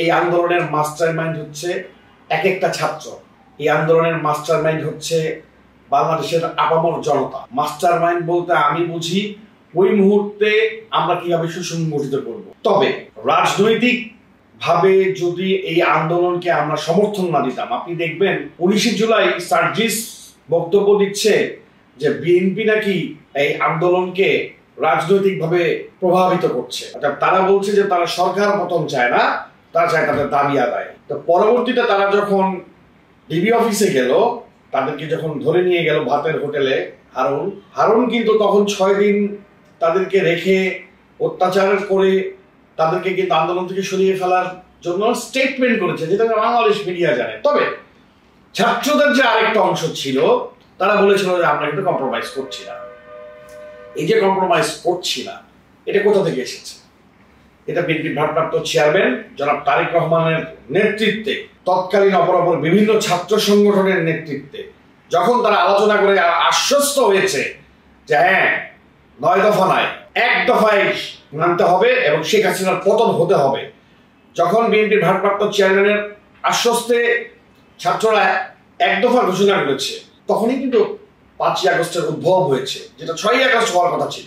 এই আন্দোলনের মাস্টারমাইন্ড হচ্ছে এক একটা ছাত্র, এই আন্দোলনের মাস্টারমাইন্ড হচ্ছে বাংলাদেশের আপামর জনতা। মাস্টারমাইন্ড বলতে আমি বুঝি ওই মুহূর্তে আমরা কিভাবে সুসংগঠিত করব। তবে রাজনৈতিক ভাবে যদি এই আন্দোলনকে আমরা সমর্থন না দিতাম, আপনি দেখবেন 19 জুলাই সার্জিস বক্তব্য দিচ্ছে যে বিএনপি নাকি এই আন্দোলনকে রাজনৈতিকভাবে প্রভাবিত করছে। তারা বলছে যে তারা সরকার পতন চায় না, তারা চায় তাদের দাবি আদায়। তো পরবর্তীতে তারা যখন ডিবি অফিসে গেল, তাদেরকে যখন ধরে নিয়ে গেল ভাতের হোটেলে, হারুন কিন্তু তখন 6 দিন তাদেরকে রেখে অত্যাচার করে তাদেরকে কিন্তু আন্দোলন থেকে সরিয়ে ফেলার জন্য স্টেটমেন্ট করেছে, যেটা বাংলাদেশ মিডিয়া জানে। তবে ছাত্রদের যে আরেকটা অংশ ছিল, তারা বলেছিল যে আমরা কিন্তু কম্প্রোমাইজ করছি না। এই যে কম্প্রোমাইজ করছি না, এটা কোথা থেকে এসেছে? এটা বিএনপির ভারপ্রাপ্ত চেয়ারম্যান জনাব তারেক রহমানের নেতৃত্বে, তৎকালীন অপরাপর বিভিন্ন ছাত্র সংগঠনের নেতৃত্বে যখন তারা আলোচনা করে আশ্বস্ত হয়েছে যে হ্যাঁ 9 দফা নয়, 1 দফায় মানতে হবে এবং শেখ হাসিনার পতন হতে হবে, যখন বিএনপির ভারপ্রাপ্ত চেয়ারম্যানের আশ্বস্তে ছাত্ররা 1 দফা ঘোষণা করেছে, তখনই কিন্তু 5ই আগস্টের উদ্ভব হয়েছে, যেটা 6ই আগস্ট হওয়ার কথা ছিল।